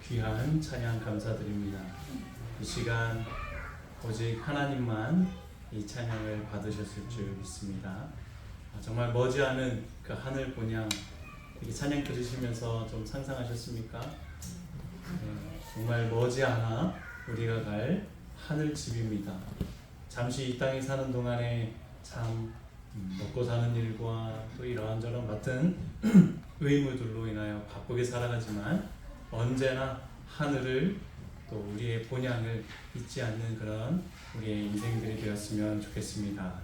귀한 찬양 감사드립니다. 이 시간 오직 하나님만 이 찬양을 받으셨을 줄 믿습니다. 정말 머지않은 그 하늘 본향, 이렇게 찬양 들으시면서 좀 상상하셨습니까? 정말 머지않아 우리가 갈 하늘 집입니다. 잠시 이 땅에 사는 동안에 참 먹고 사는 일과 또 이러한저런 맡은 의무들로 인하여 바쁘게 살아가지만 언제나 하늘을 또 우리의 본향을 잊지 않는 그런 우리의 인생들이 되었으면 좋겠습니다.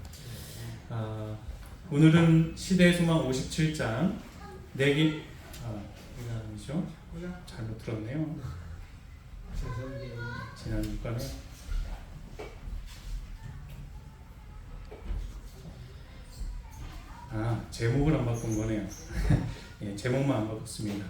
오늘은 시대의 소망 57장 이거 아니죠? 잘못 들었네요. 지난 6권에 제목을 안 바꾼 거네요. 예, 제목만 안 바꿨습니다.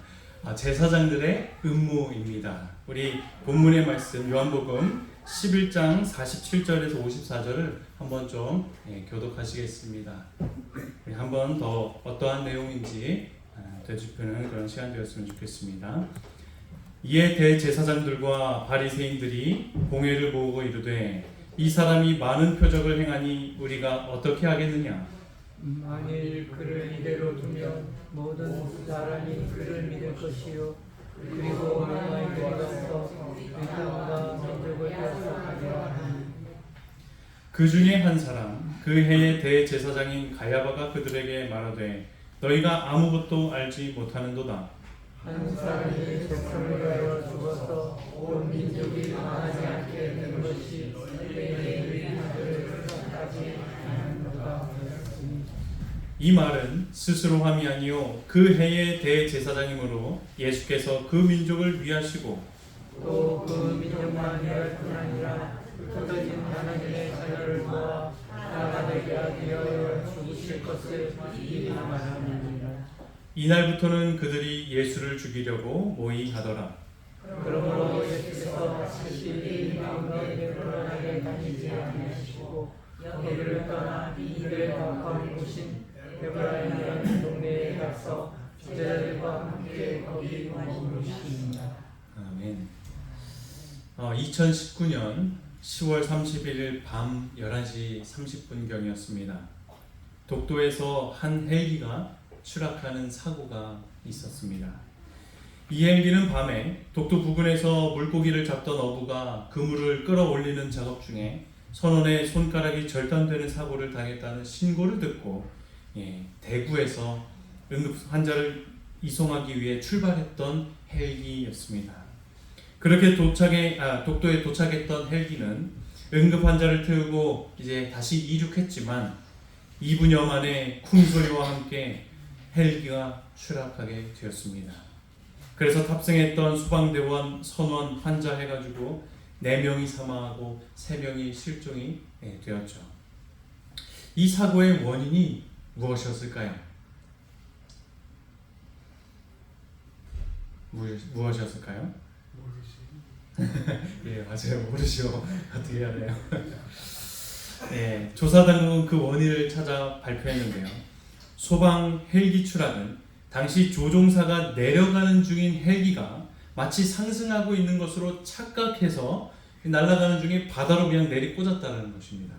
제사장들의 음모입니다. 우리 본문의 말씀 요한복음 11장 47절에서 54절을 한번 좀 교독하시겠습니다. 우리 한번 더 어떠한 내용인지 되짚는 그런 시간 되었으면 좋겠습니다. 이에 대제사장들과 바리새인들이 공회를 모으고 이르되 이 사람이 많은 표적을 행하니 우리가 어떻게 하겠느냐? 만일 그를 이대로 두면 모든 사람이 그를 믿을 것이요 그리고 만일 가서 이 땅과 민족을 폐하하리라 하니 그 중에 한 사람 그 해의 대제사장인 가야바가 그들에게 말하되 너희가 아무것도 알지 못하는도다. 한 사람이 백성을 위하여 죽어서 온 민족이 망하지 않게 된 것이 때에 그들을 끝까지 하는도다. 이 말은 스스로 함이 아니요 그 해의 대제사장이므로 예수께서 그 민족을 위하시고 또 그 민족만 위할 뿐 아니라 흩어진 하나님의 자녀를 모아 하나 되게 하기 위하여 죽으실 것을 미리 말하느니라. 이날부터는 그들이 예수를 죽이려고 모의하더라. 그러므로 예수께서 다시 가운데 편안하게 다니지 아니하시고 거기를 떠나 이를 가까운 곳인 베드라이라는 동네에 가서 제자들과 함께 거기 머무르시니라. 아멘. 2019년 10월 31일 밤 11시 30분경이었습니다. 독도에서 한 헬기가 추락하는 사고가 있었습니다. 이 헬기는 밤에 독도 부근에서 물고기를 잡던 어부가 그물을 끌어올리는 작업 중에 선원의 손가락이 절단되는 사고를 당했다는 신고를 듣고 대구에서 응급 환자를 이송하기 위해 출발했던 헬기였습니다. 그렇게 독도에 도착했던 헬기는 응급 환자를 태우고 이제 다시 이륙했지만 2분여 만에 쿵 소리와 함께 헬기가 추락하게 되었습니다. 그래서 탑승했던 소방대원, 선원, 환자 해가지고 4명이 사망하고 3명이 실종이 되었죠. 이 사고의 원인이 무엇이었을까요? 무엇이었을까요? 예, 맞아요. 모르시오. 어떻게 해야 돼요? 조사당국은 그 원인을 찾아 발표했는데요. 소방 헬기 추락은 당시 조종사가 내려가는 중인 헬기가 마치 상승하고 있는 것으로 착각해서 날아가는 중에 바다로 그냥 내리꽂았다는 것입니다.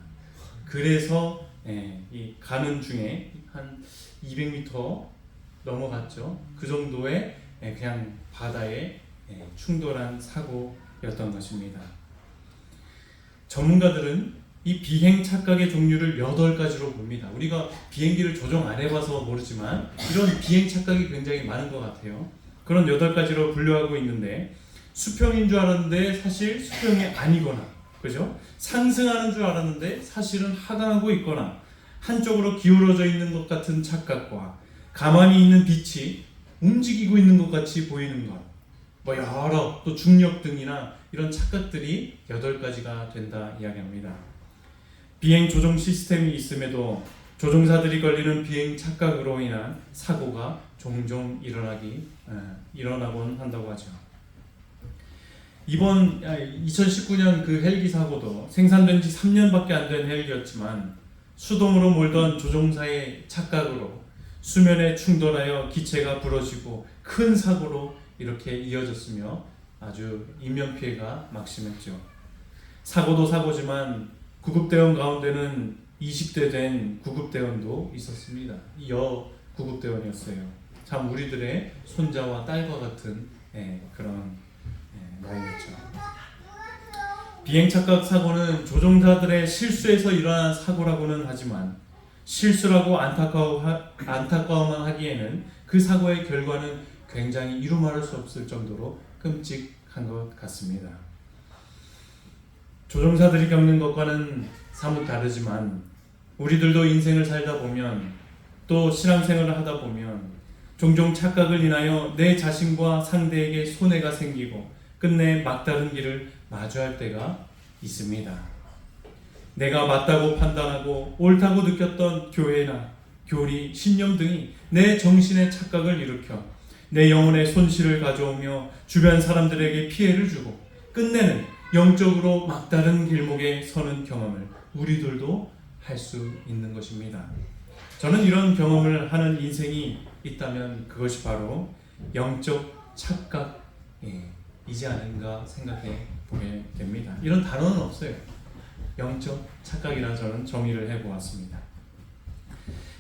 그래서 이 가는 중에 한 200m 넘어갔죠. 그 정도의 그냥 바다에 충돌한 사고였던 것입니다. 전문가들은 이 비행 착각의 종류를 8가지로 봅니다. 우리가 비행기를 조종 안 해봐서 모르지만 이런 비행 착각이 굉장히 많은 것 같아요. 그런 8가지로 분류하고 있는데 수평인 줄 알았는데 사실 수평이 아니거나, 그죠? 상승하는 줄 알았는데 사실은 하강하고 있거나, 한쪽으로 기울어져 있는 것 같은 착각과 가만히 있는 빛이 움직이고 있는 것 같이 보이는 것, 여러 또 중력 등이나 이런 착각들이 8가지가 된다 이야기합니다. 비행 조종 시스템이 있음에도 조종사들이 걸리는 비행 착각으로 인한 사고가 종종 일어나곤 한다고 하죠. 이번 2019년 그 헬기 사고도 생산된 지 3년밖에 안 된 헬기였지만 수동으로 몰던 조종사의 착각으로 수면에 충돌하여 기체가 부러지고 큰 사고로 이렇게 이어졌으며 아주 인명피해가 막심했죠. 사고도 사고지만 구급대원 가운데는 20대 된 구급대원도 있었습니다. 구급대원이었어요. 참 우리들의 손자와 딸과 같은 그런 나이였죠. 비행착각 사고는 조종사들의 실수에서 일어난 사고라고는 하지만 실수라고 안타까워만 하기에는 그 사고의 결과는 굉장히 이루 말할 수 없을 정도로 끔찍한 것 같습니다. 조종사들이 겪는 것과는 사뭇 다르지만 우리들도 인생을 살다 보면 또 신앙생활을 하다 보면 종종 착각을 인하여 내 자신과 상대에게 손해가 생기고 끝내 막다른 길을 마주할 때가 있습니다. 내가 맞다고 판단하고 옳다고 느꼈던 교회나 교리, 신념 등이 내 정신에 착각을 일으켜 내 영혼의 손실을 가져오며 주변 사람들에게 피해를 주고 끝내는 영적으로 막다른 길목에 서는 경험을 우리들도 할 수 있는 것입니다. 저는 이런 경험을 하는 인생이 있다면 그것이 바로 영적 착각이지 않은가 생각해 보게 됩니다. 이런 단어는 없어요. 영적 착각이라 저는 정의를 해보았습니다.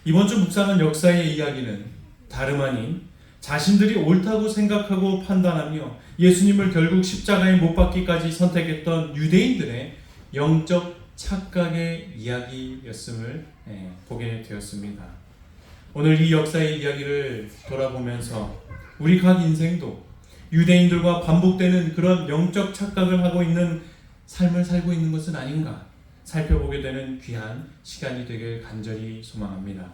이번 주 묵상한 역사의 이야기는 다름 아닌 자신들이 옳다고 생각하고 판단하며 예수님을 결국 십자가에 못 박기까지 선택했던 유대인들의 영적 착각의 이야기였음을 보게 되었습니다. 오늘 이 역사의 이야기를 돌아보면서 우리 각 인생도 유대인들과 반복되는 그런 영적 착각을 하고 있는 삶을 살고 있는 것은 아닌가 살펴보게 되는 귀한 시간이 되길 간절히 소망합니다.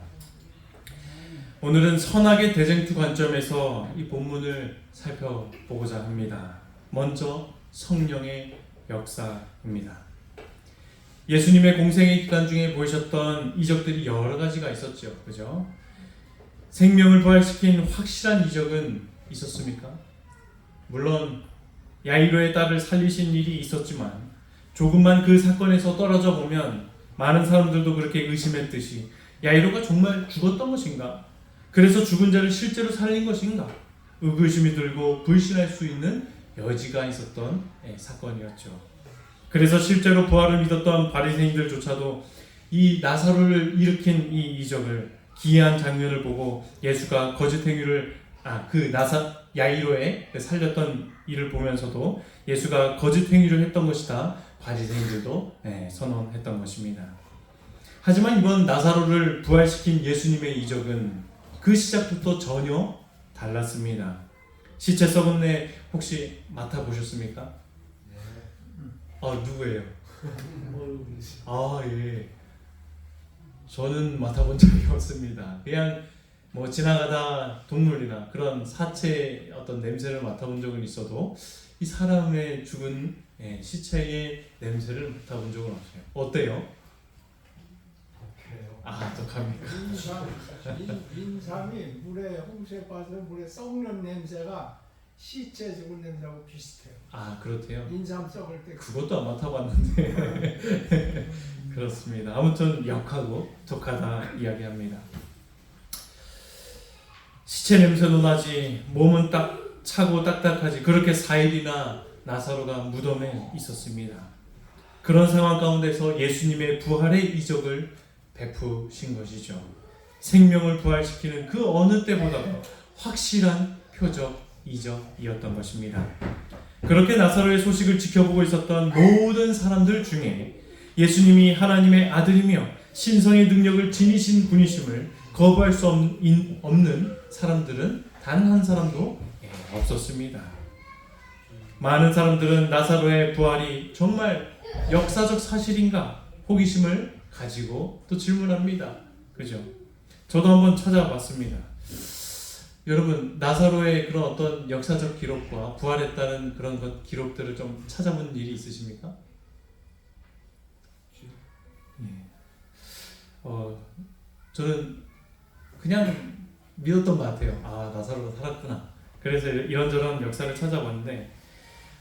오늘은 선악의 대쟁투 관점에서 이 본문을 살펴보고자 합니다. 먼저 성령의 역사입니다. 예수님의 공생의 기간 중에 보이셨던 이적들이 여러 가지가 있었죠. 그죠? 생명을 부활시킨 확실한 이적은 있었습니까? 물론 야이로의 딸을 살리신 일이 있었지만 조금만 그 사건에서 떨어져 보면 많은 사람들도 그렇게 의심했듯이 야이로가 정말 죽었던 것인가? 그래서 죽은 자를 실제로 살린 것인가? 의구심이 들고 불신할 수 있는 여지가 있었던 사건이었죠. 그래서 실제로 부활을 믿었던 바리새인들조차도 이 나사로를 일으킨 이 이적을 기이한 장면을 보고 예수가 거짓 행위를 야이로의 살렸던 일을 보면서도 예수가 거짓 행위를 했던 것이다. 바리새인들도 선언했던 것입니다. 하지만 이번 나사로를 부활시킨 예수님의 이적은 그 시작부터 전혀 달랐습니다. 시체 썩은 내 혹시 맡아보셨습니까? 누구예요? 예. 저는 맡아본 적이 없습니다. 그냥 지나가다 동물이나 그런 사체 어떤 냄새를 맡아본 적은 있어도 이 사람의 죽은 시체의 냄새를 맡아본 적은 없어요. 어때요? 독합니까? 인삼이 물에 홍수에 빠져 물에 썩는 냄새가 시체 죽은 냄새하고 비슷해요. 그렇대요? 인삼 썩을 때 그것도 안 맡아봤는데 그렇습니다. 아무튼 역하고 독하다 이야기합니다. 시체 냄새도 나지 몸은 딱 차고 딱딱하지. 그렇게 4일이나 나사로가 무덤에 있었습니다. 그런 상황 가운데서 예수님의 부활의 이적을 베푸신 것이죠. 생명을 부활시키는 그 어느 때보다도 확실한 표적 이적이었던 것입니다. 그렇게 나사로의 소식을 지켜보고 있었던 모든 사람들 중에 예수님이 하나님의 아들이며 신성의 능력을 지니신 분이심을 거부할 수 없는 사람들은 단 한 사람도 없었습니다. 많은 사람들은 나사로의 부활이 정말 역사적 사실인가 호기심을 가지고 또 질문합니다. 그죠? 저도 한번 찾아봤습니다. 여러분, 나사로의 그런 어떤 역사적 기록과 부활했다는 그런 기록들을 좀 찾아본 일이 있으십니까? 저는 그냥 믿었던 것 같아요. 나사로가 살았구나. 그래서 이런저런 역사를 찾아봤는데,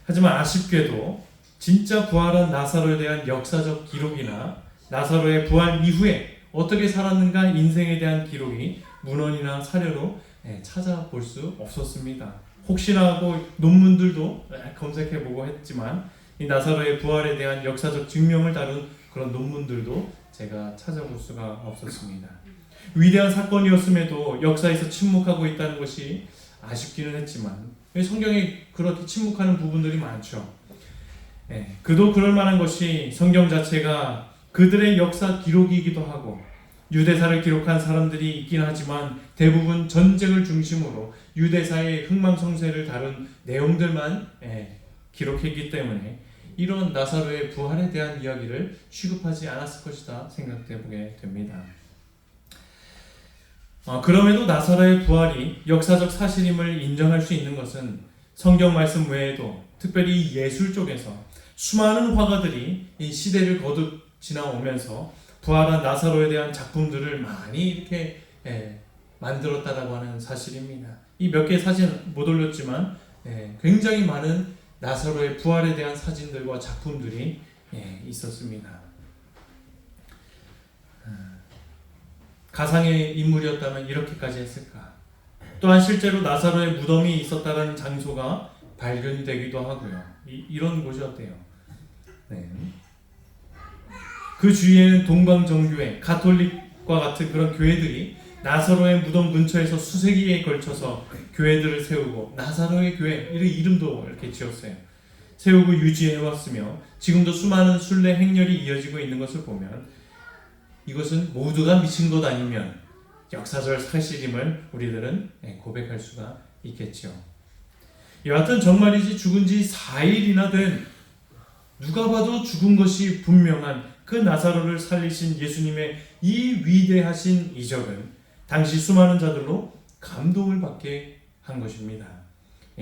하지만 아쉽게도 진짜 부활한 나사로에 대한 역사적 기록이나 나사로의 부활 이후에 어떻게 살았는가 인생에 대한 기록이 문헌이나 사료로 찾아볼 수 없었습니다. 혹시나 하고 논문들도 검색해보고 했지만 이 나사로의 부활에 대한 역사적 증명을 다룬 그런 논문들도 제가 찾아볼 수가 없었습니다. 위대한 사건이었음에도 역사에서 침묵하고 있다는 것이 아쉽기는 했지만 성경에 그렇게 침묵하는 부분들이 많죠. 그도 그럴 만한 것이 성경 자체가 그들의 역사 기록이기도 하고 유대사를 기록한 사람들이 있긴 하지만 대부분 전쟁을 중심으로 유대사의 흥망성쇠를 다룬 내용들만 기록했기 때문에 이런 나사로의 부활에 대한 이야기를 취급하지 않았을 것이다 생각해보게 됩니다. 그럼에도 나사로의 부활이 역사적 사실임을 인정할 수 있는 것은 성경 말씀 외에도 특별히 예술 쪽에서 수많은 화가들이 이 시대를 거듭 지나오면서 부활한 나사로에 대한 작품들을 많이 이렇게 만들었다라고 하는 사실입니다. 이 몇 개 사진 못 올렸지만 굉장히 많은 나사로의 부활에 대한 사진들과 작품들이 있었습니다. 가상의 인물이었다면 이렇게까지 했을까? 또한 실제로 나사로의 무덤이 있었다는 장소가 발견이 되기도 하고요. 이런 곳이었대요. 그 주위에는 동방정교회, 가톨릭과 같은 그런 교회들이 나사로의 무덤 근처에서 수세기에 걸쳐서 교회들을 세우고 나사로의 교회 이런 이름도 이렇게 지었어요. 세우고 유지해왔으며 지금도 수많은 순례 행렬이 이어지고 있는 것을 보면 이것은 모두가 미친 것 아니면 역사적 사실임을 우리들은 고백할 수가 있겠죠. 여하튼 정말이지 죽은 지 4일이나 된 누가 봐도 죽은 것이 분명한 그 나사로를 살리신 예수님의 이 위대하신 이적은 당시 수많은 자들로 감동을 받게 한 것입니다.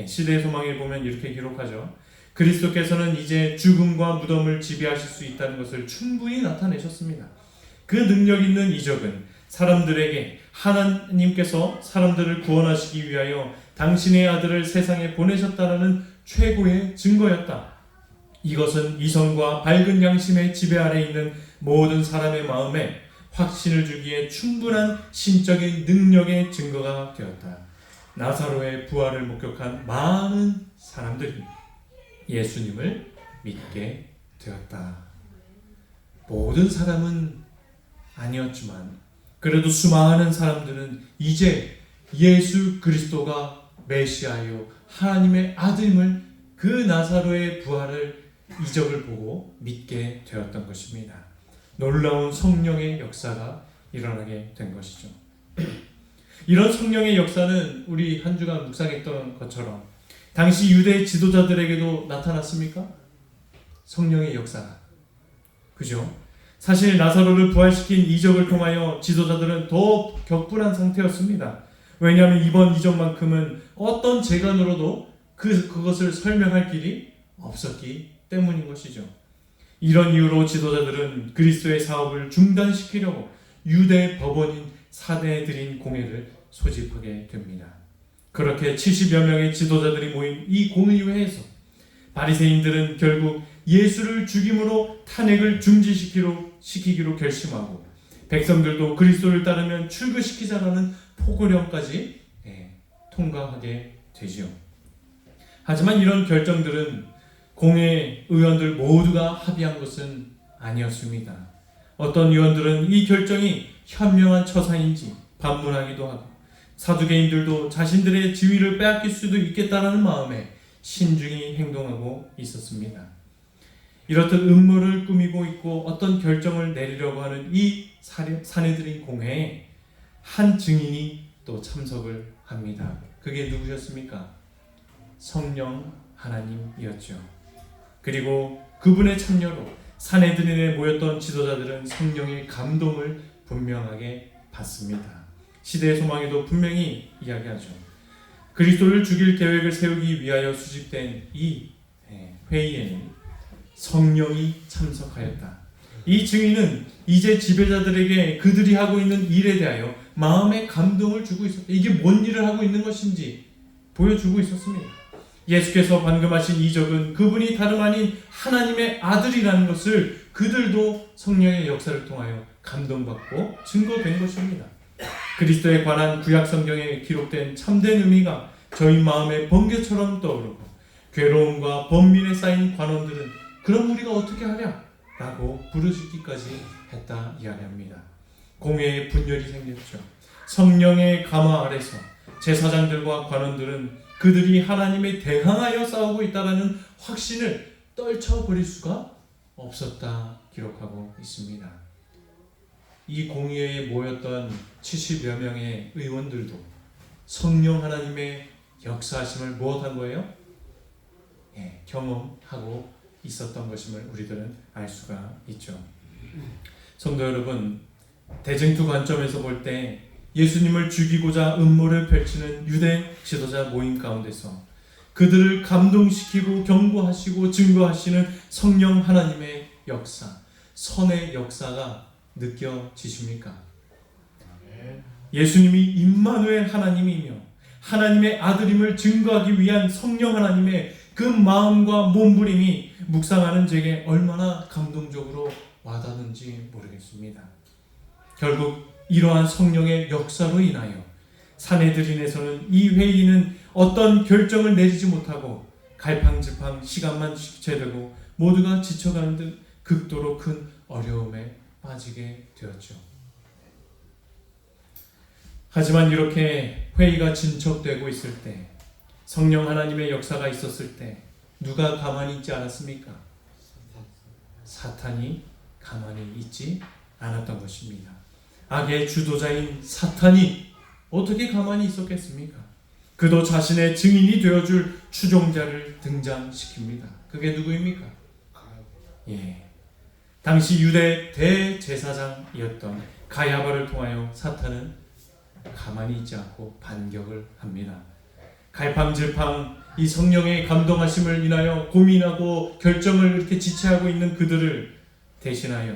시대의 소망에 보면 이렇게 기록하죠. 그리스도께서는 이제 죽음과 무덤을 지배하실 수 있다는 것을 충분히 나타내셨습니다. 그 능력 있는 이적은 사람들에게 하나님께서 사람들을 구원하시기 위하여 당신의 아들을 세상에 보내셨다는 최고의 증거였다. 이것은 이성과 밝은 양심의 지배 아래 있는 모든 사람의 마음에 확신을 주기에 충분한 신적인 능력의 증거가 되었다. 나사로의 부활을 목격한 많은 사람들이 예수님을 믿게 되었다. 모든 사람은 아니었지만 그래도 수많은 사람들은 이제 예수 그리스도가 메시아요 하나님의 아들임을 그 나사로의 부활을 이적을 보고 믿게 되었던 것입니다. 놀라운 성령의 역사가 일어나게 된 것이죠. 이런 성령의 역사는 우리 한 주간 묵상했던 것처럼 당시 유대 지도자들에게도 나타났습니까? 성령의 역사가. 그죠? 사실 나사로를 부활시킨 이적을 통하여 지도자들은 더 격분한 상태였습니다. 왜냐하면 이번 이적만큼은 어떤 재간으로도 그것을 설명할 길이 없었기 때문인 것이죠. 이런 이유로 지도자들은 그리스도의 사업을 중단시키려고 유대 법원인 사내들인 공회를 소집하게 됩니다. 그렇게 70여 명의 지도자들이 모인 이 공의회에서 바리새인들은 결국 예수를 죽임으로 탄핵을 중지시키기로 결심하고 백성들도 그리스도를 따르면 출교시키자라는 포고령까지 통과하게 되지요. 하지만 이런 결정들은 공회 의원들 모두가 합의한 것은 아니었습니다. 어떤 의원들은 이 결정이 현명한 처사인지 반문하기도 하고 사두개인들도 자신들의 지위를 빼앗길 수도 있겠다는 마음에 신중히 행동하고 있었습니다. 이렇듯 음모를 꾸미고 있고 어떤 결정을 내리려고 하는 이 사내들인 공회에 한 증인이 또 참석을 합니다. 그게 누구셨습니까? 성령 하나님이었죠. 그리고 그분의 참여로 사내들인에 모였던 지도자들은 성령의 감동을 분명하게 받습니다. 시대의 소망에도 분명히 이야기하죠. 그리스도를 죽일 계획을 세우기 위하여 수집된 이 회의에는 성령이 참석하였다. 이 증인은 이제 지배자들에게 그들이 하고 있는 일에 대하여 마음의 감동을 주고 있었다. 이게 뭔 일을 하고 있는 것인지 보여주고 있었습니다. 예수께서 방금 하신 이적은 그분이 다름 아닌 하나님의 아들이라는 것을 그들도 성령의 역사를 통하여 감동받고 증거된 것입니다. 그리스도에 관한 구약 성경에 기록된 참된 의미가 저희 마음에 번개처럼 떠오르고 괴로움과 번민에 쌓인 관원들은 그럼 우리가 어떻게 하랴? 라고 부르짖기까지 했다 이야기합니다. 공회의 분열이 생겼죠. 성령의 감화 아래서 제사장들과 관원들은 그들이 하나님에 대항하여 싸우고 있다는 확신을 떨쳐버릴 수가 없었다 기록하고 있습니다. 이 공회에 모였던 70여 명의 의원들도 성령 하나님의 역사하심을 무엇한 거예요? 경험하고 있었던 것임을 우리들은 알 수가 있죠. 성도 여러분, 대쟁투 관점에서 볼 때 예수님을 죽이고자 음모를 펼치는 유대 지도자 모임 가운데서 그들을 감동시키고 경고하시고 증거하시는 성령 하나님의 역사, 선의 역사가 느껴지십니까? 예수님이 임마누엘 하나님이며 하나님의 아들임을 증거하기 위한 성령 하나님의 그 마음과 몸부림이 묵상하는 제게 얼마나 감동적으로 와닿는지 모르겠습니다. 결국 이러한 성령의 역사로 인하여 사내들인에서는 이 회의는 어떤 결정을 내리지 못하고 갈팡질팡 시간만 지체되고 모두가 지쳐가는 듯 극도로 큰 어려움에 빠지게 되었죠. 하지만 이렇게 회의가 진척되고 있을 때, 성령 하나님의 역사가 있었을 때 누가 가만히 있지 않았습니까? 사탄이 가만히 있지 않았던 것입니다. 악의 주도자인 사탄이 어떻게 가만히 있었겠습니까? 그도 자신의 증인이 되어줄 추종자를 등장시킵니다. 그게 누구입니까? 당시 유대 대제사장이었던 가야바를 통하여 사탄은 가만히 있지 않고 반격을 합니다. 갈팡질팡 이 성령의 감동하심을 인하여 고민하고 결정을 이렇게 지체하고 있는 그들을 대신하여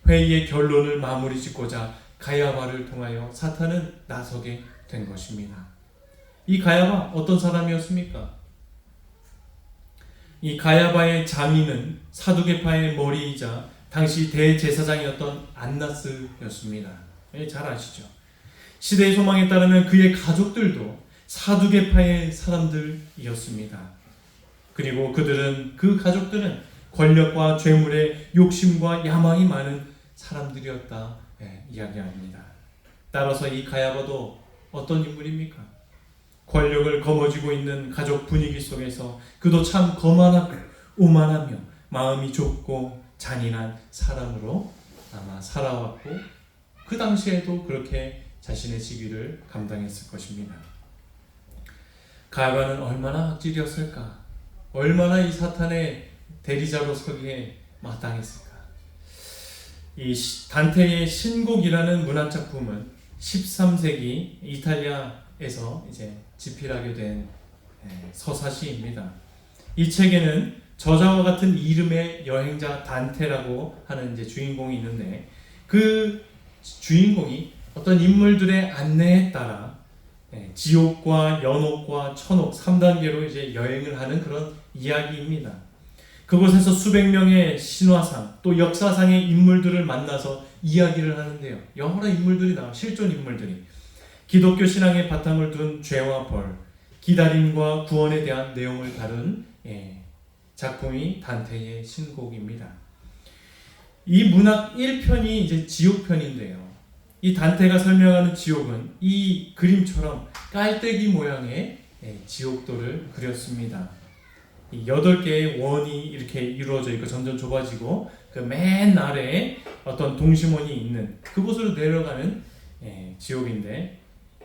회의의 결론을 마무리 짓고자 가야바를 통하여 사탄은 나서게 된 것입니다. 이 가야바 어떤 사람이었습니까? 이 가야바의 장인은 사두개파의 머리이자 당시 대제사장이었던 안나스였습니다. 잘 아시죠? 시대의 소망에 따르면 그의 가족들도 사두개파의 사람들이었습니다. 그리고 그 가족들은 권력과 죄물의 욕심과 야망이 많은 사람들이었다 이야기합니다. 따라서 이 가야바도 어떤 인물입니까? 권력을 거머쥐고 있는 가족 분위기 속에서 그도 참 거만하고 오만하며 마음이 좁고 잔인한 사람으로 아마 살아왔고 그 당시에도 그렇게 자신의 직위를 감당했을 것입니다. 가야바는 얼마나 악질이었을까? 얼마나 이 사탄의 대리자로 서기에 마땅했을까? 이 단테의 신곡이라는 문학작품은 13세기 이탈리아에서 이제 집필하게 된 서사시입니다. 이 책에는 저자와 같은 이름의 여행자 단테라고 하는 이제 주인공이 있는데 그 주인공이 어떤 인물들의 안내에 따라 지옥과 연옥과 천옥 3단계로 이제 여행을 하는 그런 이야기입니다. 그곳에서 수백 명의 신화상 또 역사상의 인물들을 만나서 이야기를 하는데요. 여러 인물들이 나와 실존 인물들이 기독교 신앙의 바탕을 둔 죄와 벌, 기다림과 구원에 대한 내용을 다룬 작품이 단테의 신곡입니다. 이 문학 1편이 이제 지옥편인데요. 이 단테가 설명하는 지옥은 이 그림처럼 깔때기 모양의 지옥도를 그렸습니다. 이 8개의 원이 이렇게 이루어져 있고 점점 좁아지고 그 맨 아래에 어떤 동심원이 있는 그곳으로 내려가는 지옥인데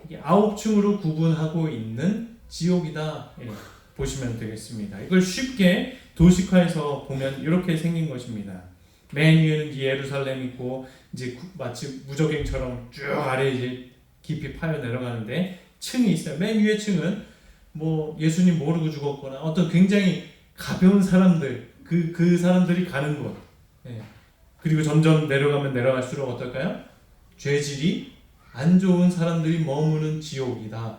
이게 9층으로 구분하고 있는 지옥이다 보시면 되겠습니다. 이걸 쉽게 도식화해서 보면 이렇게 생긴 것입니다. 맨 위에는 예루살렘 있고 이제 마치 무적행처럼 쭉 아래 이제 깊이 파여 내려가는데 층이 있어요. 맨 위에 층은 뭐 예수님 모르고 죽었거나 어떤 굉장히 가벼운 사람들 그 사람들이 가는 곳. 그리고 점점 내려가면 내려갈수록 어떨까요? 죄질이 안 좋은 사람들이 머무는 지옥이다.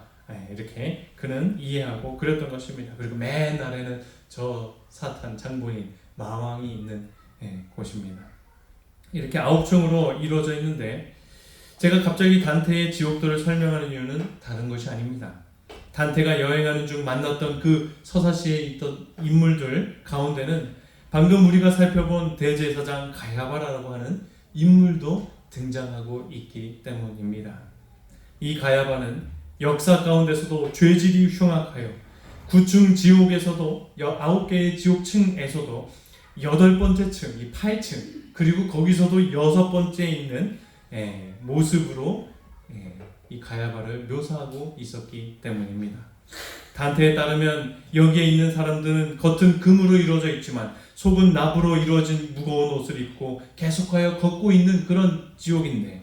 이렇게 그는 이해하고 그랬던 것입니다. 그리고 맨 아래는 저 사탄 장본인 마왕이 있는 곳입니다. 이렇게 9층으로 이루어져 있는데 제가 갑자기 단테의 지옥도를 설명하는 이유는 다른 것이 아닙니다. 단테가 여행하는 중 만났던 그 서사시에 있던 인물들 가운데는 방금 우리가 살펴본 대제사장 가야바라고 하는 인물도 등장하고 있기 때문입니다. 이 가야바는 역사 가운데서도 죄질이 흉악하여 9층 지옥에서도 9개의 지옥층에서도 8번째 층, 이 8층, 그리고 거기서도 6번째에 있는 모습으로 이 가야바를 묘사하고 있었기 때문입니다. 단테에 따르면 여기에 있는 사람들은 겉은 금으로 이루어져 있지만 속은 납으로 이루어진 무거운 옷을 입고 계속하여 걷고 있는 그런 지옥인데,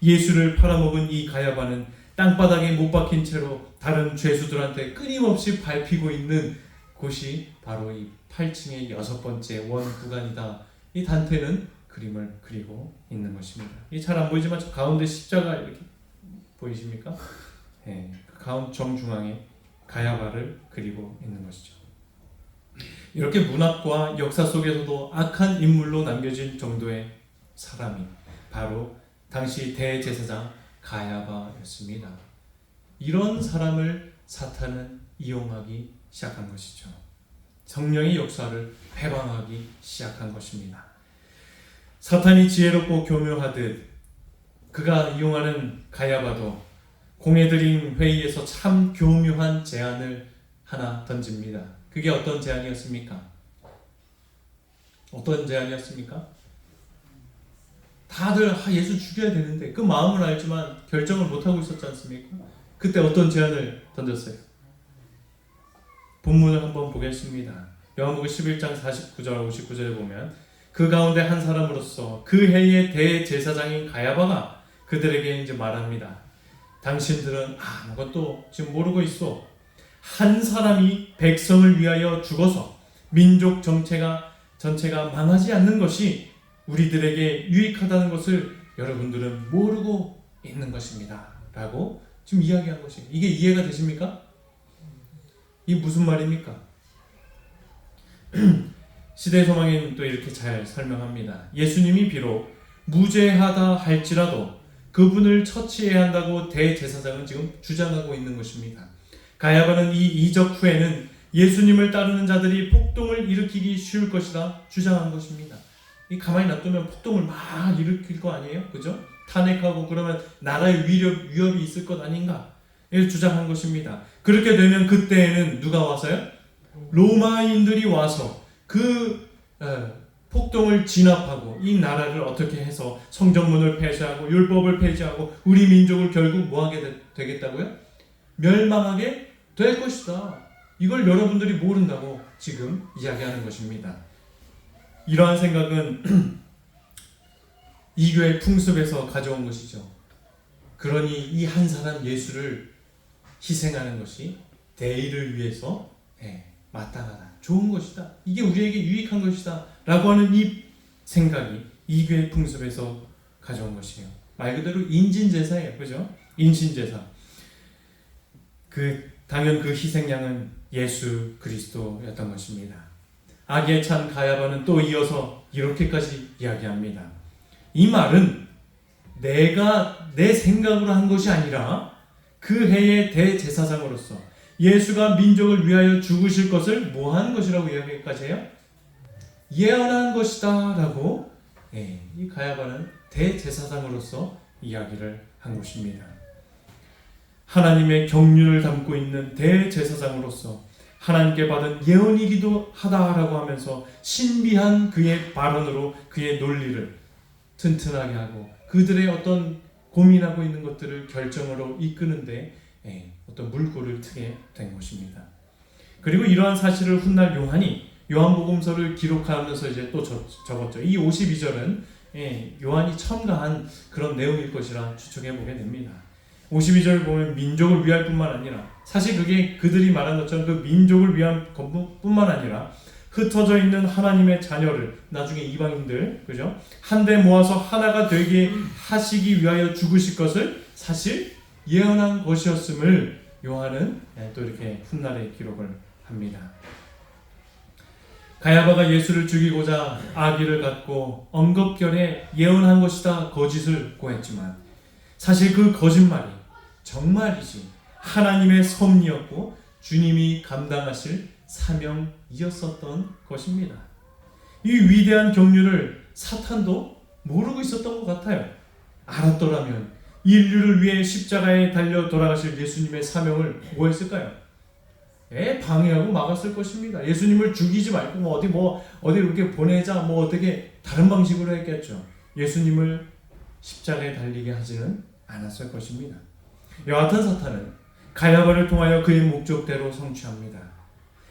예수를 팔아먹은 이 가야바는 땅바닥에 못 박힌 채로 다른 죄수들한테 끊임없이 밟히고 있는 곳이 바로 이 8층의 6번째 원 구간이다. 이 단테는 그림을 그리고 있는 것입니다. 이 잘 안 보이지만 저 가운데 십자가 이렇게 보이십니까? 그 가운데 정중앙에 가야바를 그리고 있는 것이죠. 이렇게 문학과 역사 속에서도 악한 인물로 남겨진 정도의 사람이 바로 당시 대제사장 가야바였습니다. 이런 사람을 사탄은 이용하기 시작한 것이죠. 성령의 역사를 회방하기 시작한 것입니다. 사탄이 지혜롭고 교묘하듯 그가 이용하는 가야바도 공회드림 회의에서 참 교묘한 제안을 하나 던집니다. 그게 어떤 제안이었습니까? 어떤 제안이었습니까? 다들 예수 죽여야 되는데 그 마음을 알지만 결정을 못하고 있었지 않습니까? 그때 어떤 제안을 던졌어요? 본문을 한번 보겠습니다. 요한복음 11장 49절 59절에 보면 그 가운데 한 사람으로서 그 해의 대제사장인 가야바가 그들에게 이제 말합니다. 당신들은 아무것도 지금 모르고 있어. 한 사람이 백성을 위하여 죽어서 민족 전체가 망하지 않는 것이 우리들에게 유익하다는 것을 여러분들은 모르고 있는 것입니다. 라고 지금 이야기한 것이에요. 이게 이해가 되십니까? 이게 무슨 말입니까? 시대소망에는 또 이렇게 잘 설명합니다. 예수님이 비록 무죄하다 할지라도 그분을 처치해야 한다고 대제사장은 지금 주장하고 있는 것입니다. 가야바는 이 이적 후에는 예수님을 따르는 자들이 폭동을 일으키기 쉬울 것이다 주장한 것입니다. 이 가만히 놔두면 폭동을 막 일으킬 거 아니에요? 그죠? 탄핵하고 그러면 나라의 위협이 있을 것 아닌가? 이렇게 주장한 것입니다. 그렇게 되면 그때에는 누가 와서요? 로마인들이 와서 그 폭동을 진압하고 이 나라를 어떻게 해서 성전문을 폐쇄하고 율법을 폐지하고 우리 민족을 결국 뭐하게 되겠다고요? 멸망하게 될 것이다. 이걸 여러분들이 모른다고 지금 이야기하는 것입니다. 이러한 생각은 이교의 풍습에서 가져온 것이죠. 그러니 이 한 사람 예수를 희생하는 것이 대의를 위해서 마땅하다, 좋은 것이다, 이게 우리에게 유익한 것이다 라고 하는 이 생각이 이교의 풍습에서 가져온 것이에요. 말 그대로 인진제사예요. 그죠? 인신제사. 당연 그 희생양은 예수 그리스도였던 것입니다. 악에 찬 가야바는 또 이어서 이렇게까지 이야기합니다. 이 말은 내가 내 생각으로 한 것이 아니라 그 해의 대제사장으로서 예수가 민족을 위하여 죽으실 것을 뭐 하는 것이라고 이야기까지 해요? 예언한 것이다 라고 이 가야바는 대제사장으로서 이야기를 한 것입니다. 하나님의 경륜을 담고 있는 대제사장으로서 하나님께 받은 예언이기도 하다라고 하면서 신비한 그의 발언으로 그의 논리를 튼튼하게 하고 그들의 어떤 고민하고 있는 것들을 결정으로 이끄는데 어떤 물꼬를 트게 된 것입니다. 그리고 이러한 사실을 훗날 요한이 요한복음서를 기록하면서 이제 또 적었죠. 이 52절은 요한이 첨가한 그런 내용일 것이라 추측해 보게 됩니다. 52절을 보면 민족을 위할 뿐만 아니라 사실 그게 그들이 말한 것처럼 그 민족을 위한 것뿐만 아니라 흩어져 있는 하나님의 자녀를 나중에 이방인들 그죠? 한데 모아서 하나가 되게 하시기 위하여 죽으실 것을 사실 예언한 것이었음을 요한은 또 이렇게 훗날에 기록을 합니다. 가야바가 예수를 죽이고자 아기를 갖고 엄겁결에 예언한 것이다 거짓을 고했지만 사실 그 거짓말이 정말이지 하나님의 섭리였고 주님이 감당하실 사명이었었던 것입니다. 이 위대한 경륜을 사탄도 모르고 있었던 것 같아요. 알았더라면 인류를 위해 십자가에 달려 돌아가실 예수님의 사명을 뭐 했을까요? 방해하고 막았을 것입니다. 예수님을 죽이지 말고 어디 이렇게 보내자 어떻게 다른 방식으로 했겠죠. 예수님을 십자가에 달리게 하지는 않았을 것입니다. 여하튼 사탄은 가야바를 통하여 그의 목적대로 성취합니다.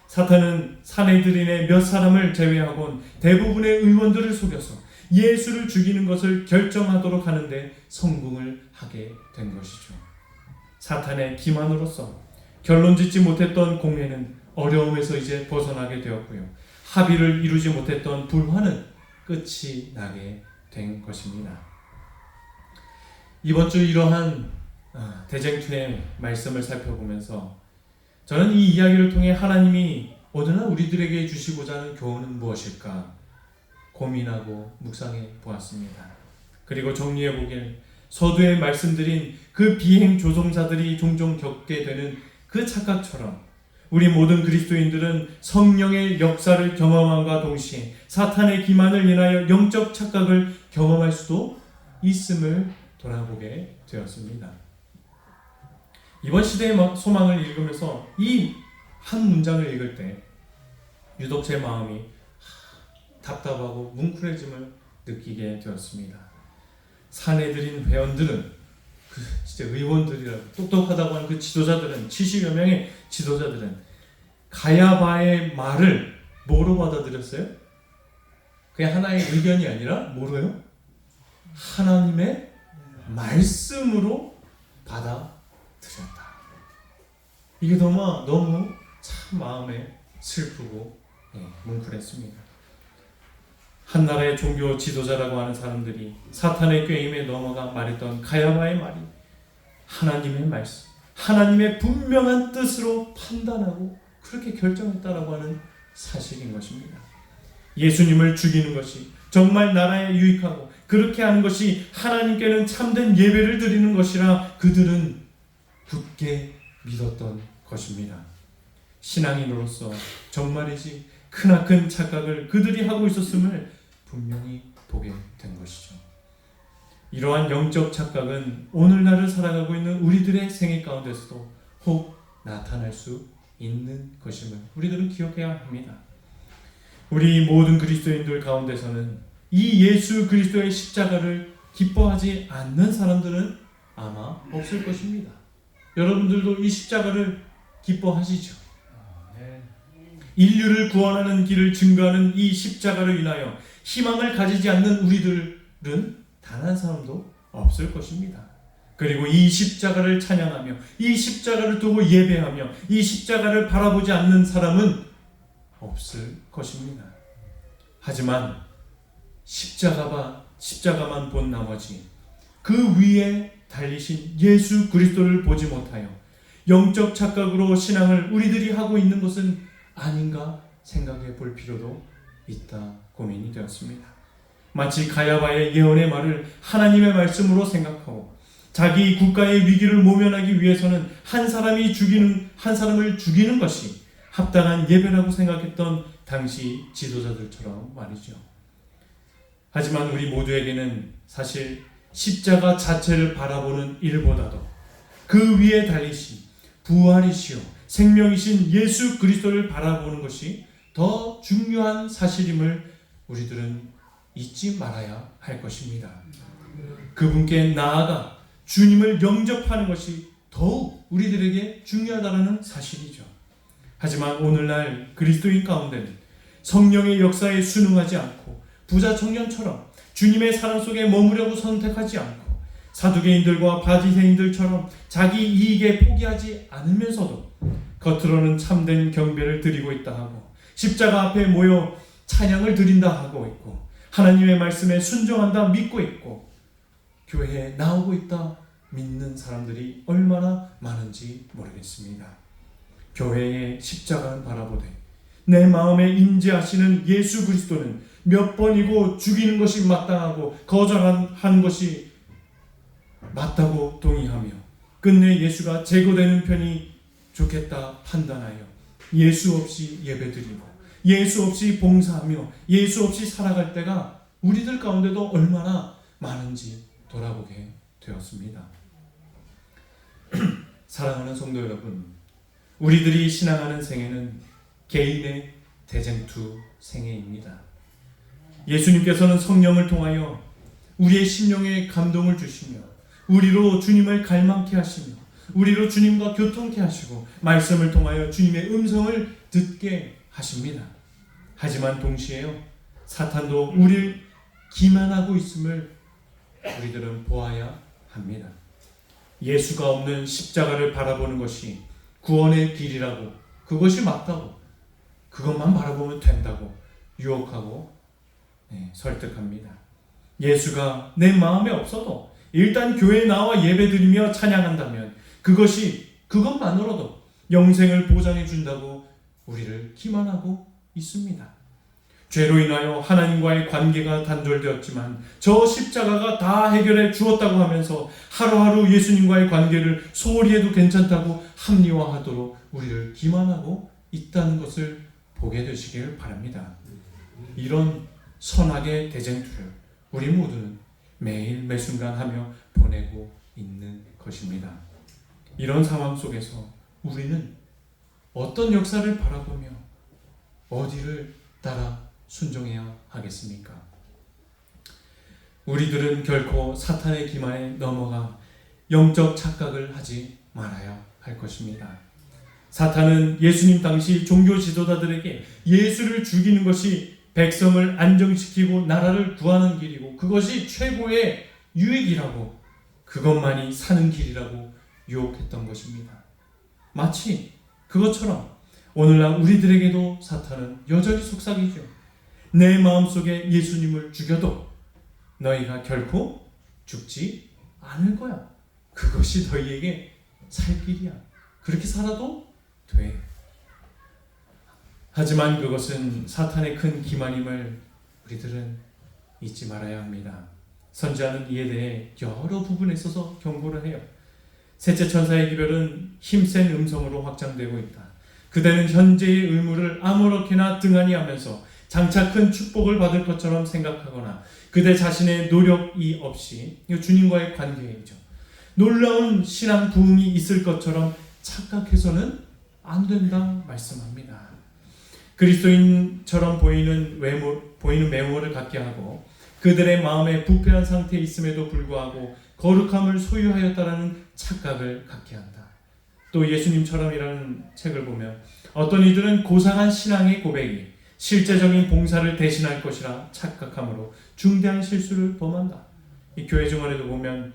사탄은 사내들인의 몇 사람을 제외하곤 대부분의 의원들을 속여서 예수를 죽이는 것을 결정하도록 하는데 성공을 하게 된 것이죠. 사탄의 기만으로서 결론짓지 못했던 공회는 어려움에서 이제 벗어나게 되었고요. 합의를 이루지 못했던 불화는 끝이 나게 된 것입니다. 이번 주 이러한 대쟁투의 말씀을 살펴보면서 저는 이 이야기를 통해 하나님이 오늘날 우리들에게 주시고자 하는 교훈은 무엇일까 고민하고 묵상해 보았습니다. 그리고 정리해 보길 서두에 말씀드린 그 비행 조종사들이 종종 겪게 되는 그 착각처럼 우리 모든 그리스도인들은 성령의 역사를 경험함과 동시에 사탄의 기만을 인하여 영적 착각을 경험할 수도 있음을 돌아보게 되었습니다. 이번 시대의 소망을 읽으면서 이 한 문장을 읽을 때 유독 제 마음이 답답하고 뭉클해짐을 느끼게 되었습니다. 사내들인 회원들은 진짜 의원들이라고 똑똑하다고 하는 그 지도자들은 70여 명의 지도자들은 가야바의 말을 뭐로 받아들였어요? 그게 하나의 의견이 아니라 뭐로요? 하나님의 말씀으로 받아들였다. 이게 너무 참 마음에 슬프고 뭉클했습니다. 한 나라의 종교 지도자라고 하는 사람들이 사탄의 꾀임에 넘어가 말했던 가야바의 말이 하나님의 말씀, 하나님의 분명한 뜻으로 판단하고 그렇게 결정했다라고 하는 사실인 것입니다. 예수님을 죽이는 것이 정말 나라에 유익하고 그렇게 하는 것이 하나님께는 참된 예배를 드리는 것이라 그들은 굳게 믿었던 것입니다. 신앙인으로서 정말이지 크나큰 착각을 그들이 하고 있었음을 분명히 보게 된 것이죠. 이러한 영적 착각은 오늘날을 살아가고 있는 우리들의 생애 가운데서도 혹 나타날 수 있는 것임을 우리들은 기억해야 합니다. 우리 모든 그리스도인들 가운데서는 이 예수 그리스도의 십자가를 기뻐하지 않는 사람들은 아마 없을 것입니다. 여러분들도 이 십자가를 기뻐하시죠? 인류를 구원하는 길을 증거하는 이 십자가를 인하여 희망을 가지지 않는 우리들은 단 한 사람도 없을 것입니다. 그리고 이 십자가를 찬양하며 이 십자가를 두고 예배하며 이 십자가를 바라보지 않는 사람은 없을 것입니다. 하지만 십자가만 본 나머지 그 위에 달리신 예수 그리스도를 보지 못하여 영적 착각으로 신앙을 우리들이 하고 있는 것은 아닌가 생각해 볼 필요도 있다 고민이 되었습니다. 마치 가야바의 예언의 말을 하나님의 말씀으로 생각하고 자기 국가의 위기를 모면하기 위해서는 한 사람을 죽이는 것이 합당한 예배라고 생각했던 당시 지도자들처럼 말이죠. 하지만 우리 모두에게는 사실 십자가 자체를 바라보는 일보다도 그 위에 달리신 부활이시요 생명이신 예수 그리스도를 바라보는 것이 더 중요한 사실임을 우리들은 잊지 말아야 할 것입니다. 그분께 나아가 주님을 영접하는 것이 더욱 우리들에게 중요하다는 사실이죠. 하지만 오늘날 그리스도인 가운데는 성령의 역사에 순응하지 않고 부자 청년처럼 주님의 사랑 속에 머무려고 선택하지 않고 사두개인들과 바리새인들처럼 자기 이익에 포기하지 않으면서도 겉으로는 참된 경배를 드리고 있다 하고 십자가 앞에 모여 찬양을 드린다 하고 있고 하나님의 말씀에 순종한다 믿고 있고 교회에 나오고 있다 믿는 사람들이 얼마나 많은지 모르겠습니다. 교회의 십자가는 바라보되 내 마음에 임재하시는 예수 그리스도는 몇 번이고 죽이는 것이 마땅하고 거절하는 것이 맞다고 동의하며 끝내 예수가 제거되는 편이 좋겠다 판단하여 예수 없이 예배드리고 예수 없이 봉사하며 예수 없이 살아갈 때가 우리들 가운데도 얼마나 많은지 돌아보게 되었습니다. 사랑하는 성도 여러분, 우리들이 신앙하는 생애는 개인의 대쟁투 생애입니다. 예수님께서는 성령을 통하여 우리의 심령에 감동을 주시며 우리로 주님을 갈망케 하시며 우리로 주님과 교통케 하시고 말씀을 통하여 주님의 음성을 듣게 하십니다. 하지만 동시에요, 사탄도 우리를 기만하고 있음을 우리들은 보아야 합니다. 예수가 없는 십자가를 바라보는 것이 구원의 길이라고, 그것이 맞다고, 그것만 바라보면 된다고 유혹하고 설득합니다. 예수가 내 마음에 없어도 일단 교회에 나와 예배드리며 찬양한다면 그것만으로도 영생을 보장해 준다고 우리를 기만하고 있습니다. 죄로 인하여 하나님과의 관계가 단절되었지만 저 십자가가 다 해결해 주었다고 하면서 하루하루 예수님과의 관계를 소홀히 해도 괜찮다고 합리화하도록 우리를 기만하고 있다는 것을 보게 되시길 바랍니다. 이런 선악의 대쟁투를 우리 모두는 매일 매순간 하며 보내고 있는 것입니다. 이런 상황 속에서 우리는 어떤 역사를 바라보며 어디를 따라 순종해야 하겠습니까? 우리들은 결코 사탄의 기만에 넘어가 영적 착각을 하지 말아야 할 것입니다. 사탄은 예수님 당시 종교 지도자들에게 예수를 죽이는 것이 백성을 안정시키고 나라를 구하는 길이고 그것이 최고의 유익이라고, 그것만이 사는 길이라고 유혹했던 것입니다. 마치 그것처럼 오늘날 우리들에게도 사탄은 여전히 속삭이죠. 내 마음속에 예수님을 죽여도 너희가 결코 죽지 않을 거야. 그것이 너희에게 살 길이야. 그렇게 살아도 돼. 하지만 그것은 사탄의 큰 기만임을 우리들은 잊지 말아야 합니다. 선지자는 이에 대해 여러 부분에 있어서 경고를 해요. 셋째 천사의 기별은 힘센 음성으로 확장되고 있다. 그대는 현재의 의무를 아무렇게나 등한히 하면서 장차 큰 축복을 받을 것처럼 생각하거나 그대 자신의 노력이 없이, 주님과의 관계이죠, 놀라운 신앙 부흥이 있을 것처럼 착각해서는 안 된다 말씀합니다. 그리스도인처럼 보이는 외모를 갖게 하고 그들의 마음에 부패한 상태에 있음에도 불구하고 거룩함을 소유하였다라는 착각을 갖게 한다. 또 예수님처럼이라는 책을 보면 어떤 이들은 고상한 신앙의 고백이 실제적인 봉사를 대신할 것이라 착각함으로 중대한 실수를 범한다. 이 교회 증언에도 보면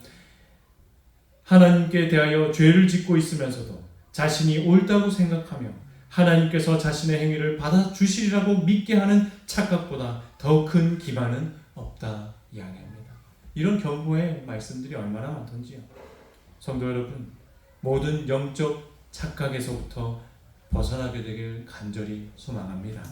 하나님께 대하여 죄를 짓고 있으면서도 자신이 옳다고 생각하며 하나님께서 자신의 행위를 받아주시리라고 믿게 하는 착각보다 더 큰 기만은 없다 이야기합니다. 이런 경고의 말씀들이 얼마나 많던지요. 성도 여러분, 모든 영적 착각에서부터 벗어나게 되길 간절히 소망합니다.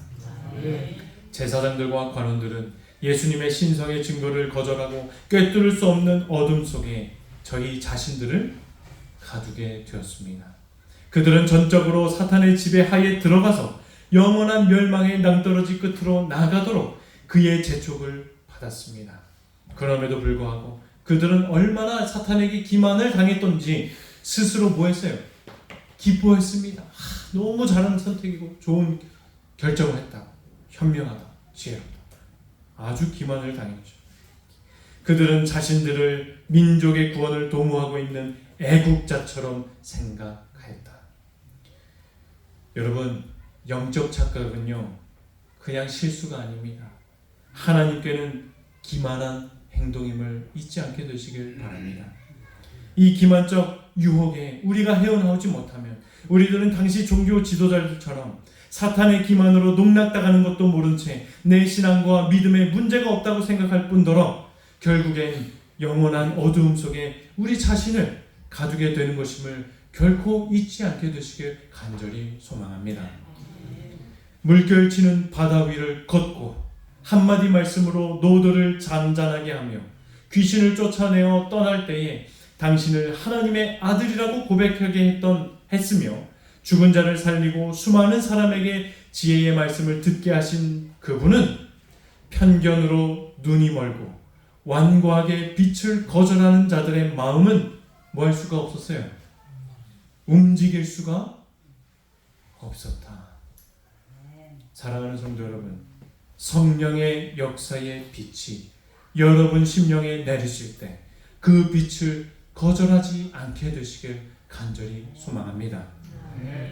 제사장들과 관원들은 예수님의 신성의 증거를 거절하고 꿰뚫을 수 없는 어둠 속에 저희 자신들을 가두게 되었습니다. 그들은 전적으로 사탄의 지배하에 들어가서 영원한 멸망의 낭떠러지 끝으로 나가도록 그의 재촉을 받았습니다. 그럼에도 불구하고 그들은 얼마나 사탄에게 기만을 당했던지 스스로 뭐 했어요? 기뻐했습니다. 너무 잘하는 선택이고 좋은 결정을 했다. 현명하다. 지혜롭다. 아주 기만을 당했죠. 그들은 자신들을 민족의 구원을 도모하고 있는 애국자처럼 생각하였다. 여러분, 영적 착각은요, 그냥 실수가 아닙니다. 하나님께는 기만한 행동임을 잊지 않게 되시길 바랍니다. 이 기만적 유혹에 우리가 헤어나오지 못하면 우리들은 당시 종교 지도자들처럼 사탄의 기만으로 농락당하는 것도 모른 채 내 신앙과 믿음에 문제가 없다고 생각할 뿐더러 결국엔 영원한 어두움 속에 우리 자신을 가두게 되는 것임을 결코 잊지 않게 되시길 간절히 소망합니다. 물결치는 바다 위를 걷고 한마디 말씀으로 노도를 잔잔하게 하며 귀신을 쫓아내어 떠날 때에 당신을 하나님의 아들이라고 고백하게 했으며 죽은 자를 살리고 수많은 사람에게 지혜의 말씀을 듣게 하신 그분은 편견으로 눈이 멀고 완고하게 빛을 거절하는 자들의 마음은 뭐 할 수가 없었어요? 움직일 수가 없었다. 사랑하는 성도 여러분, 성령의 역사의 빛이 여러분 심령에 내리실 때 그 빛을 거절하지 않게 되시길 간절히 소망합니다.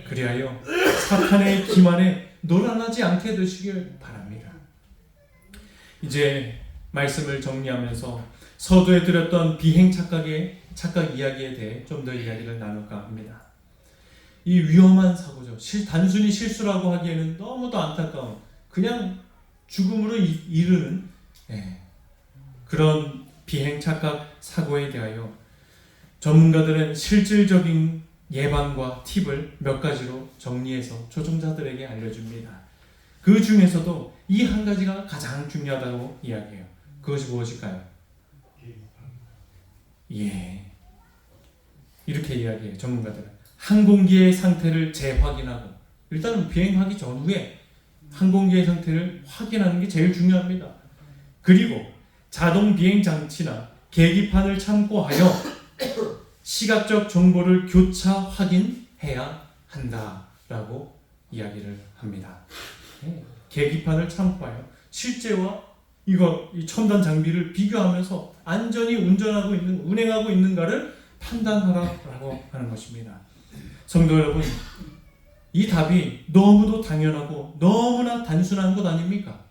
그리하여 사탄의 기만에 노란하지 않게 되시길 바랍니다. 이제 말씀을 정리하면서 서두에 드렸던 비행 착각 이야기에 대해 좀 더 이야기를 나눌까 합니다. 이 위험한 사고죠. 단순히 실수라고 하기에는 너무도 안타까운, 그냥 죽음으로 이르는 그런 비행 착각 사고에 대하여 전문가들은 실질적인 예방과 팁을 몇 가지로 정리해서 초청자들에게 알려줍니다. 그 중에서도 이 한 가지가 가장 중요하다고 이야기해요. 그것이 무엇일까요? 이렇게 이야기해요. 전문가들은 항공기의 상태를 재확인하고, 일단은 비행하기 전후에 항공기의 상태를 확인하는 게 제일 중요합니다. 그리고 자동 비행 장치나 계기판을 참고하여 시각적 정보를 교차 확인해야 한다라고 이야기를 합니다. 계기판을 참고하여 실제와 이 첨단 장비를 비교하면서 안전히 운행하고 있는가를 판단하라고 하는 것입니다. 성도 여러분, 이 답이 너무도 당연하고 너무나 단순한 것 아닙니까?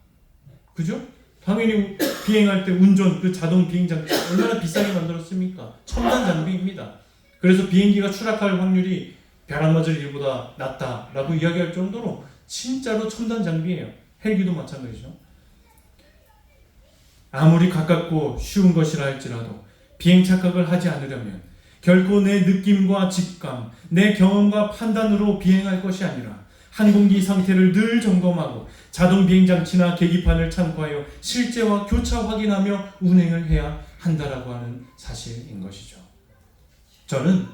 그죠? 당연히 비행할 때 그 자동 비행 장치 얼마나 비싸게 만들었습니까? 첨단 장비입니다. 그래서 비행기가 추락할 확률이 벼랑맞을 일보다 낮다라고 이야기할 정도로 진짜로 첨단 장비예요. 헬기도 마찬가지죠. 아무리 가깝고 쉬운 것이라 할지라도 비행 착각을 하지 않으려면 결코 내 느낌과 직감, 내 경험과 판단으로 비행할 것이 아니라 항공기 상태를 늘 점검하고 자동 비행 장치나 계기판을 참고하여 실제와 교차 확인하며 운행을 해야 한다라고 하는 사실인 것이죠. 저는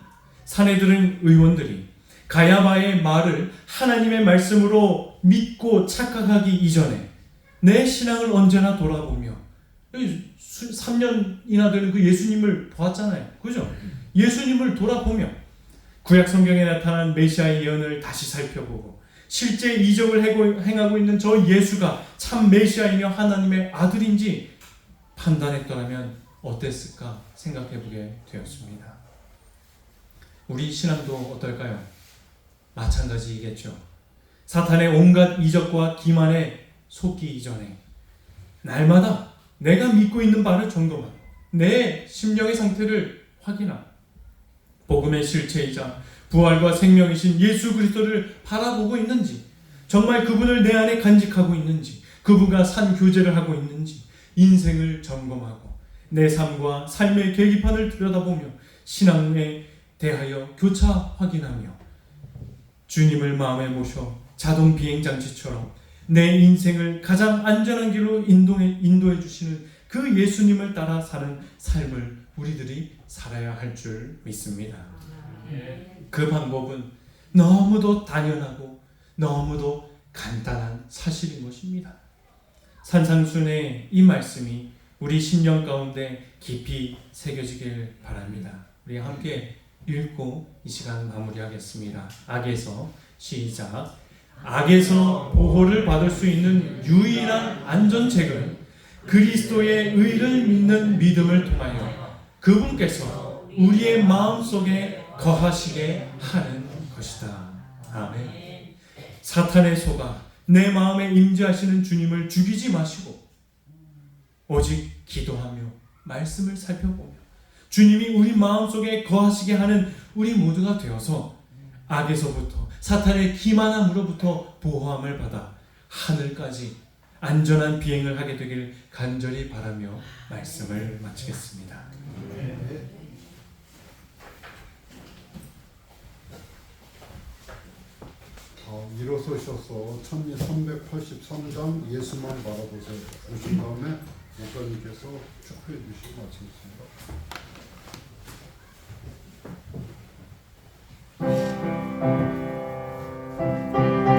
산에 들은 의원들이 가야바의 말을 하나님의 말씀으로 믿고 착각하기 이전에 내 신앙을 언제나 돌아보며 3년이나 되는 그 예수님을 보았잖아요. 그죠? 예수님을 돌아보며 구약 성경에 나타난 메시아의 예언을 다시 살펴보고 실제 이적을 행하고 있는 저 예수가 참 메시아이며 하나님의 아들인지 판단했더라면 어땠을까 생각해보게 되었습니다. 우리 신앙도 어떨까요? 마찬가지이겠죠. 사탄의 온갖 이적과 기만에 속기 이전에 날마다 내가 믿고 있는 바를 점검하고 내 심령의 상태를 확인하고 복음의 실체이자 부활과 생명이신 예수 그리스도를 바라보고 있는지, 정말 그분을 내 안에 간직하고 있는지, 그분과 산 교제를 하고 있는지 인생을 점검하고 내 삶과 삶의 계기판을 들여다보며 신앙에 대하여 교차 확인하며 주님을 마음에 모셔 자동 비행 장치처럼 내 인생을 가장 안전한 길로 인도해 주시는 그 예수님을 따라 사는 삶을 우리들이 살아야 할 줄 믿습니다. 그 방법은 너무도 당연하고 너무도 간단한 사실인 것입니다. 산상순의 이 말씀이 우리 심령 가운데 깊이 새겨지길 바랍니다. 우리 함께 읽고 이 시간 마무리하겠습니다. 악에서 시작. 악에서 보호를 받을 수 있는 유일한 안전책은 그리스도의 의를 믿는 믿음을 통하여 그분께서 우리의 마음속에 거하시게 하는 것이다. 아멘. 사탄의 소가 내 마음에 임재하시는 주님을 죽이지 마시고 오직 기도하며 말씀을 살펴보며 주님이 우리 마음속에 거하시게 하는 우리 모두가 되어서 악에서부터 사탄의 기만함으로부터 보호함을 받아 하늘까지 안전한 비행을 하게 되길 간절히 바라며 말씀을 마치겠습니다. 일어서셔서 찬미 383장 예수만 바라보세요. 오신 다음에 목사님께서 축하해 주시고 마치겠습니다.